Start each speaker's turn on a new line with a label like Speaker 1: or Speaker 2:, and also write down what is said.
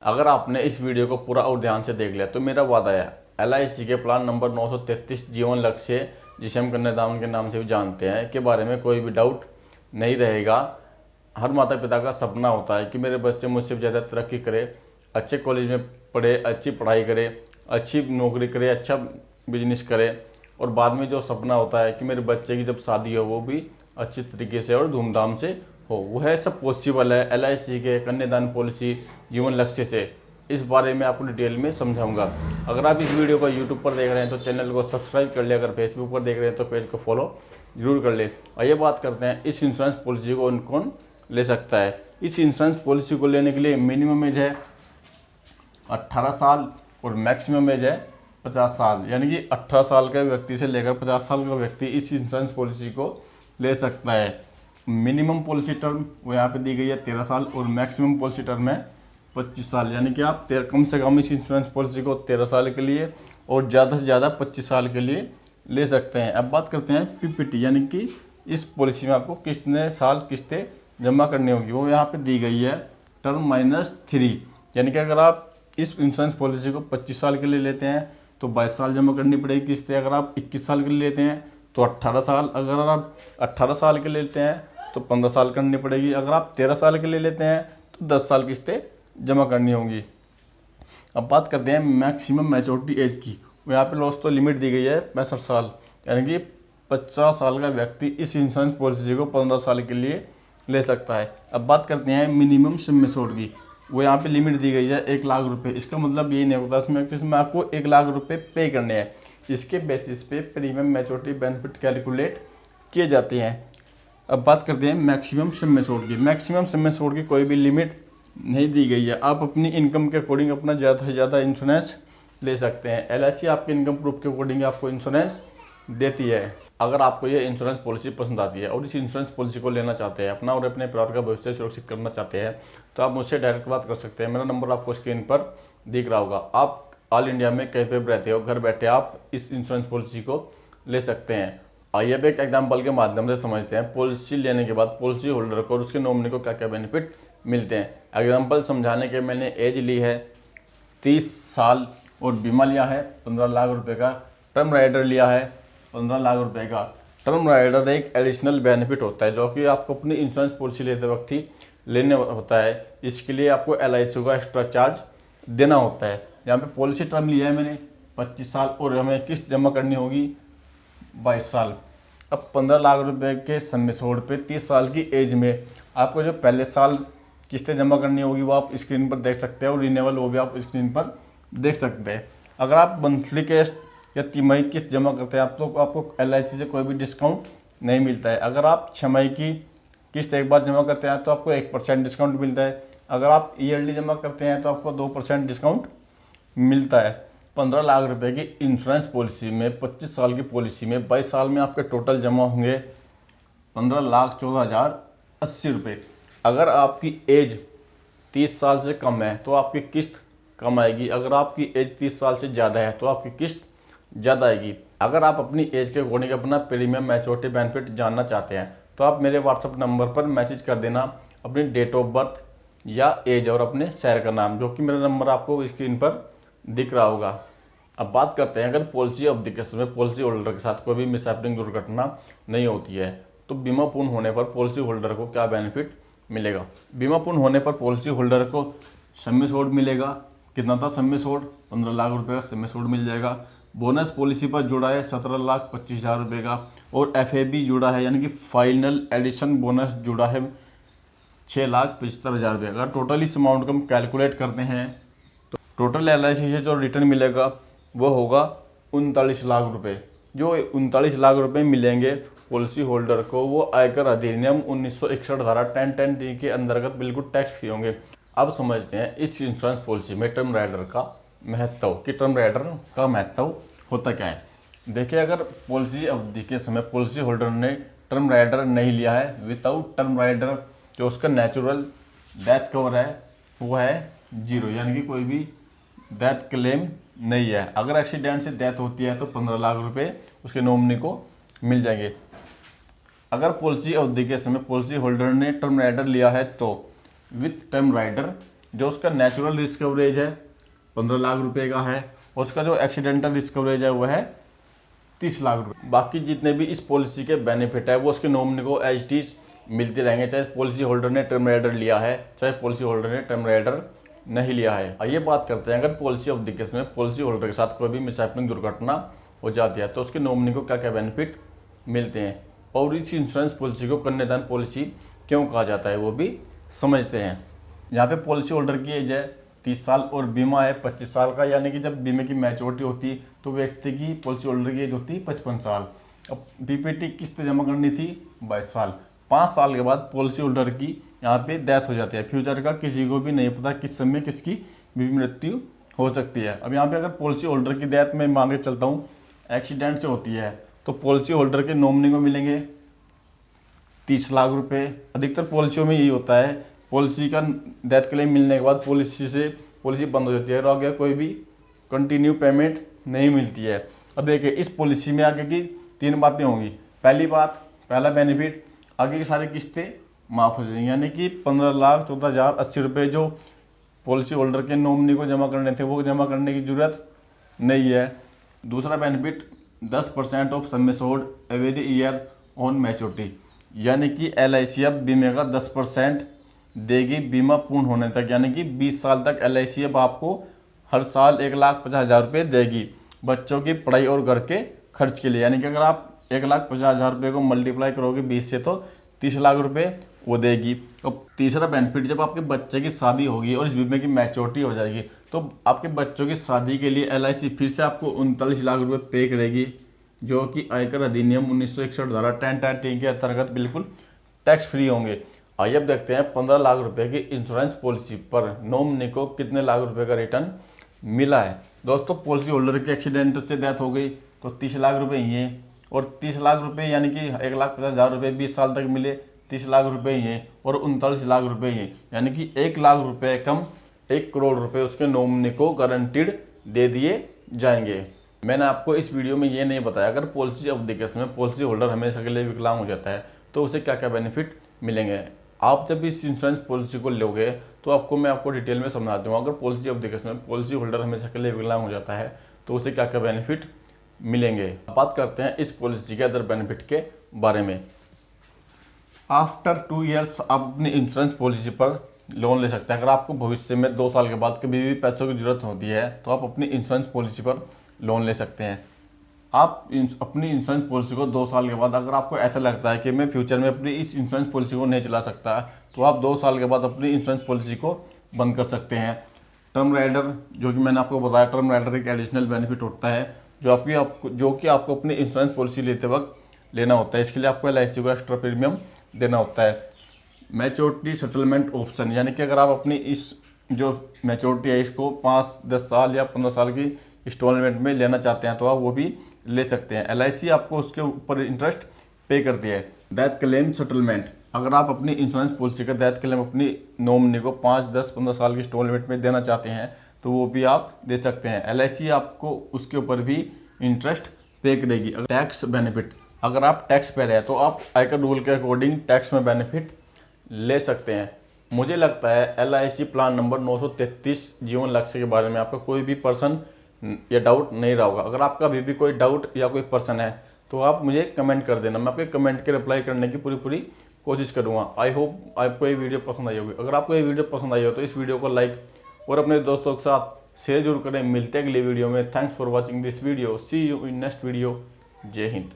Speaker 1: अगर आपने इस वीडियो को पूरा और ध्यान से देख लिया तो मेरा वादा है, LIC के प्लान नंबर 933 जीवन लक्ष्य, जिसे हम कन्यादान के नाम से भी जानते हैं, के बारे में कोई भी डाउट नहीं रहेगा। हर माता पिता का सपना होता है कि मेरे बच्चे मुझसे ज़्यादा तरक्की करे, अच्छे कॉलेज में पढ़े, अच्छी पढ़ाई करे, अच्छी नौकरी करे, अच्छा बिजनेस करे, और बाद में जो सपना होता है कि मेरे बच्चे की जब शादी हो वो भी अच्छी तरीके से और धूमधाम से हो, वह सब पॉसिबल है LIC के कन्यादान पॉलिसी जीवन लक्ष्य से। इस बारे में आपको डिटेल में समझाऊंगा। अगर आप इस वीडियो को यूट्यूब पर देख रहे हैं तो चैनल को सब्सक्राइब कर ले, अगर फेसबुक पर देख रहे हैं तो पेज को फॉलो जरूर कर ले। आइए बात करते हैं इस इंश्योरेंस पॉलिसी को कौन ले सकता है। इस इंश्योरेंस पॉलिसी को लेने के लिए मिनिमम एज है 18 साल और मैक्सिमम एज है 50 साल, यानी कि 18 साल के व्यक्ति से लेकर 50 साल का व्यक्ति इस इंश्योरेंस पॉलिसी को ले सकता है। मिनिमम पॉलिसी टर्म वो यहाँ पे दी गई है 13 साल और मैक्सिमम पॉलिसी टर्म है 25 साल, यानी कि आप कम से कम इस इंश्योरेंस पॉलिसी को 13 साल के लिए और ज़्यादा से ज़्यादा 25 साल के लिए ले सकते हैं। अब बात करते हैं PPT, यानी कि इस पॉलिसी में आपको कितने साल किस्तें जमा करनी होगी, वो यहाँ पे दी गई है टर्म -3, यानी कि अगर आप इस इंश्योरेंस पॉलिसी को 25 साल के लिए लेते हैं तो 22 साल जमा करनी पड़ेगी किस्तें। अगर आप 21 साल के लिए लेते हैं तो 18 साल, अगर आप 18 साल के लिए लेते हैं तो 15 साल करनी पड़ेगी, अगर आप 13 साल के लिए लेते हैं तो 10 साल किस्तें जमा करनी होंगी। अब बात करते हैं मैक्सिमम मैच्योरिटी एज की। वो यहाँ पे लॉस तो लिमिट दी गई है 65 साल, यानी कि 50 साल का व्यक्ति इस इंश्योरेंस पॉलिसी को 15 साल के लिए ले सकता है। अब बात करते हैं मिनिमम सम एश्योर्ड की। वो यहाँ पे लिमिट दी गई है 1 लाख रुपए। इसका मतलब ये नहीं होता इसमें आपको 1 लाख रुपए पे करने हैं। इसके बेसिस पे प्रीमियम मैच्योरिटी बेनिफिट कैलकुलेट किए जाते हैं। अब बात करते हैं मैक्सिमम सम एश्योर्ड की। मैक्सिमम सम एश्योर्ड की कोई भी लिमिट नहीं दी गई है। आप अपनी इनकम के अकॉर्डिंग अपना ज़्यादा से ज़्यादा इंश्योरेंस ले सकते हैं। LIC आपके इनकम प्रूफ के अकॉर्डिंग आपको इंश्योरेंस देती है। अगर आपको ये इंश्योरेंस पॉलिसी पसंद आती है और इस इंश्योरेंस पॉलिसी को लेना चाहते हैं, अपना और अपने परिवार का भविष्य सुरक्षित करना चाहते हैं, तो आप मुझसे डायरेक्ट बात कर सकते हैं। मेरा नंबर आपको स्क्रीन पर दिख रहा होगा। आप ऑल इंडिया में कहीं पर भी रहते हो, घर बैठे आप इस इंश्योरेंस पॉलिसी को ले सकते हैं। आइए अब एक एग्जाम्पल के माध्यम से समझते हैं पॉलिसी लेने के बाद पॉलिसी होल्डर को और उसके नॉमिनी को क्या क्या बेनिफिट मिलते हैं। एग्जाम्पल समझाने के मैंने एज ली है 30 साल और बीमा लिया है 15 लाख रुपए का। टर्म राइडर लिया है 15 लाख रुपए का। टर्म राइडर एक एडिशनल बेनिफिट होता है जो कि आपको अपनी इंश्योरेंस पॉलिसी लेते वक्त ही लेने होता है। इसके लिए आपको LIC का एक्स्ट्रा चार्ज देना होता है। यहाँ पे पॉलिसी टर्म लिया है मैंने 25 साल और हमें किस्त जमा करनी होगी 22 साल। अब 15 लाख रुपए के सम एश्योर्ड पे 30 साल की एज में आपको जो पहले साल किस्तें जमा करनी होगी वो आप स्क्रीन पर देख सकते हैं और रिन्यूअल वो भी आप स्क्रीन पर देख सकते हैं। अगर आप मंथली किस्त या तिमाही किस्त जमा करते हैं आप तो आपको LIC से कोई भी डिस्काउंट नहीं मिलता है। अगर आप 6 माही की किस्त एक बार जमा करते हैं तो आपको 1% डिस्काउंट मिलता है। अगर आप ईयरली जमा करते हैं तो आपको 2% डिस्काउंट मिलता है। 15 लाख रुपए की इंश्योरेंस पॉलिसी में 25 साल की पॉलिसी में 22 साल में आपके टोटल जमा होंगे 15,14,080 रुपये। अगर आपकी एज 30 साल से कम है तो आपकी किस्त कम आएगी। अगर आपकी एज 30 साल से ज़्यादा है तो आपकी किस्त ज़्यादा आएगी। अगर आप अपनी एज के अकॉर्डिंग अपना प्रीमियम मैच्योरिटी बेनिफिट जानना चाहते हैं तो आप मेरे व्हाट्सएप नंबर पर मैसेज कर देना अपनी डेट ऑफ बर्थ या एज और अपने शहर का नाम, जो कि मेरा नंबर आपको स्क्रीन पर दिख रहा होगा। अब बात करते हैं अगर पॉलिसी अवधि के समय पॉलिसी होल्डर के साथ कोई भी मिसहैपनिंग दुर्घटना नहीं होती है तो बीमा पूर्ण होने पर पॉलिसी होल्डर को क्या बेनिफिट मिलेगा। बीमा पूर्ण होने पर पॉलिसी होल्डर को सम एश्योर्ड मिलेगा। कितना था सम एश्योर्ड? 15 लाख रुपए का सम एश्योर्ड मिल जाएगा। बोनस पॉलिसी पर जुड़ा है 17,25,000 रुपये का और FAB जुड़ा है, यानी कि फाइनल एडिशन बोनस जुड़ा है 6,75,000 रुपये। अगर टोटल इस अमाउंट को हम कैलकुलेट करते हैं तो टोटल LIC से जो रिटर्न मिलेगा वो होगा 39 लाख रुपए। जो 39 लाख रुपए मिलेंगे पॉलिसी होल्डर को वो आयकर अधिनियम 1961 धारा 10(10)(d) के अंतर्गत बिल्कुल टैक्स फ्री होंगे। अब समझते हैं इस इंश्योरेंस पॉलिसी में टर्म राइडर का महत्व, कि टर्म राइडर का महत्व होता क्या है। देखिए, अगर पॉलिसी अवधि के समय पॉलिसी होल्डर ने टर्म राइडर नहीं लिया है, विदाउट टर्म राइडर जो उसका नेचुरल डेथ कवर है वो है 0, यानी कि कोई भी डेथ क्लेम नहीं है। अगर एक्सीडेंट से डेथ होती है तो 15 लाख रुपए उसके नॉमिनी को मिल जाएंगे। अगर पॉलिसी अवधि के समय पॉलिसी होल्डर ने टर्म राइडर लिया है तो विथ टर्म राइडर जो उसका नेचुरल रिस्क कवरेज है 15 लाख रुपए का है, और उसका जो एक्सीडेंटल रिस्क कवरेज है वो है 30 लाख रुपए। बाकी जितने भी इस पॉलिसी के बेनिफिट है वो उसके नॉमिनी को एज इट इज मिलते रहेंगे, चाहे पॉलिसी होल्डर ने टर्म राइडर लिया है, चाहे पॉलिसी होल्डर ने टर्म राइडर नहीं लिया है। आइए बात करते हैं, अगर पॉलिसी अवधि केस में पॉलिसी होल्डर के साथ कोई भी मिसहैपनिंग दुर्घटना हो जाती है तो उसके नॉमिनी को क्या क्या बेनिफिट मिलते हैं, और इस इंश्योरेंस पॉलिसी को कन्यादान पॉलिसी क्यों कहा जाता है वो भी समझते हैं। यहाँ पे पॉलिसी होल्डर की एज है 30 साल और बीमा है 25 साल का, यानी कि जब बीमे की मैच्योरिटी होती तो व्यक्ति की पॉलिसी होल्डर की एज होती है 55 साल। अब पीपीटी किस्त जमा करनी थी 22 साल। 5 साल के बाद पॉलिसी होल्डर की यहाँ पे डेथ हो जाती है। फ्यूचर का किसी को भी नहीं पता किस समय किसकी भी मृत्यु हो सकती है। अब यहाँ पे अगर पॉलिसी होल्डर की डेथ में मान के चलता हूँ एक्सीडेंट से होती है तो पॉलिसी होल्डर के नॉमिनी को मिलेंगे 30 लाख रुपए। अधिकतर पॉलिसियों में यही होता है, पॉलिसी का डेथ क्लेम मिलने के बाद पॉलिसी बंद हो जाती है और आगे कोई भी कंटिन्यू पेमेंट नहीं मिलती है। अब देखिए इस पॉलिसी में आगे की 3 बातें होंगी। पहला बेनिफिट, आगे की सारी किस्तें माफ़ हो जाएंगी, यानी कि 15,14,080 रुपये जो पॉलिसी होल्डर के नॉमिनी को जमा करने थे वो जमा करने की जरूरत नहीं है। दूसरा benefit 10% of sum assured every year on maturity, यानी कि LIC अब बीमे का 10% देगी बीमा पूर्ण होने तक, यानी कि 20 साल तक LIC अब आपको हर साल 1,50,000 रुपये देगी बच्चों की पढ़ाई और घर के खर्च के लिए। यानी कि अगर आप 1,50,000 रुपये को मल्टीप्लाई करोगे 20 से तो 30 लाख रुपये वो देगी। अब तीसरा बेनिफिट, जब आपके बच्चे की शादी होगी और इस बीमे की मैच्योरिटी हो जाएगी तो आपके बच्चों की शादी के लिए LIC फिर से आपको 39 लाख रुपये पे करेगी, जो कि आयकर अधिनियम 1961 धारा 10(3) के अंतर्गत बिल्कुल टैक्स फ्री होंगे। आइए अब देखते हैं 15 लाख रुपए की इंश्योरेंस पॉलिसी पर नॉमिनी को कितने लाख रुपए का रिटर्न मिला है। दोस्तों पॉलिसी होल्डर के एक्सीडेंट से डेथ हो गई तो 30 लाख रुपए ही हैं, और 30 लाख रुपए यानी कि 1,50,000 रुपये 20 साल तक मिले, 30 लाख रुपए ही हैं, और 39 लाख रुपए ही हैं, यानी कि 1 लाख रुपए कम 1 करोड़ रुपए उसके नॉमिनी को गारंटीड दे दिए जाएंगे। मैंने आपको इस वीडियो में ये नहीं बताया अगर पॉलिसी अवधि के समय पॉलिसी होल्डर हमेशा के लिए विकलांग हो जाता है तो उसे क्या क्या बेनिफिट मिलेंगे। आप जब इस इंश्योरेंस पॉलिसी को लोगे तो मैं आपको डिटेल में समझा दूंगा। अगर पॉलिसी अवधि के समय पॉलिसी होल्डर हमेशा के लिए विकलांग हो जाता है तो उसे क्या क्या बेनिफिट मिलेंगे। बात करते हैं इस पॉलिसी के अदर बेनिफिट के बारे में। आफ्टर 2 ईयर्स आप अपनी इंश्योरेंस पॉलिसी पर लोन ले सकते हैं। अगर आपको भविष्य में 2 साल के बाद कभी भी पैसों की जरूरत होती है तो आप अपनी इंश्योरेंस पॉलिसी पर लोन ले सकते हैं। आप अपनी इंश्योरेंस पॉलिसी को 2 साल के बाद अगर आपको ऐसा लगता है कि मैं फ्यूचर में अपनी इस इंश्योरेंस पॉलिसी को नहीं चला सकता तो आप 2 साल के बाद अपनी इंश्योरेंस पॉलिसी को बंद कर सकते हैं। टर्म राइडर, जो कि मैंने आपको बताया, टर्म राइडर एक एडिशनल बेनिफिट होता है जो कि आपको अपनी इंश्योरेंस पॉलिसी लेते वक्त लेना होता है। इसके लिए आपको LIC को एक्स्ट्रा प्रीमियम देना होता है। मैच्योरिटी सेटलमेंट ऑप्शन, यानी कि अगर आप अपनी इस जो मैच्योरिटी है इसको 5, 10 साल या 15 साल की इंस्टॉलमेंट में लेना चाहते हैं तो आप वो भी ले सकते हैं। LIC आपको उसके ऊपर इंटरेस्ट पे करती है। डेथ क्लेम सेटलमेंट, अगर आप अपनी इंश्योरेंस पॉलिसी का डेथ क्लेम अपनी नॉमिनी को 5, 10, 15 साल की इंस्टॉलमेंट में देना चाहते हैं तो वो भी आप दे सकते हैं। LIC आपको उसके ऊपर भी इंटरेस्ट पे करेगी। टैक्स बेनिफिट, अगर आप टैक्स पे रहे तो आप आयकर रूल के अकॉर्डिंग टैक्स में बेनिफिट ले सकते हैं। मुझे लगता है LIC प्लान नंबर 933 जीवन लक्ष्य के बारे में आपका कोई भी पर्सन या डाउट नहीं रहा होगा। अगर आपका अभी भी कोई डाउट या कोई पर्सन है तो आप मुझे कमेंट कर देना, मैं आपके कमेंट के रिप्लाई करने की पूरी कोशिश करूंगा। आई होप आपको ये वीडियो पसंद आई होगी। अगर आपको ये वीडियो पसंद आई हो तो इस वीडियो को लाइक और अपने दोस्तों के साथ शेयर जरूर करें। मिलते हैं अगली वीडियो में। Thanks for watching this video. See you in next video. Jai Hind.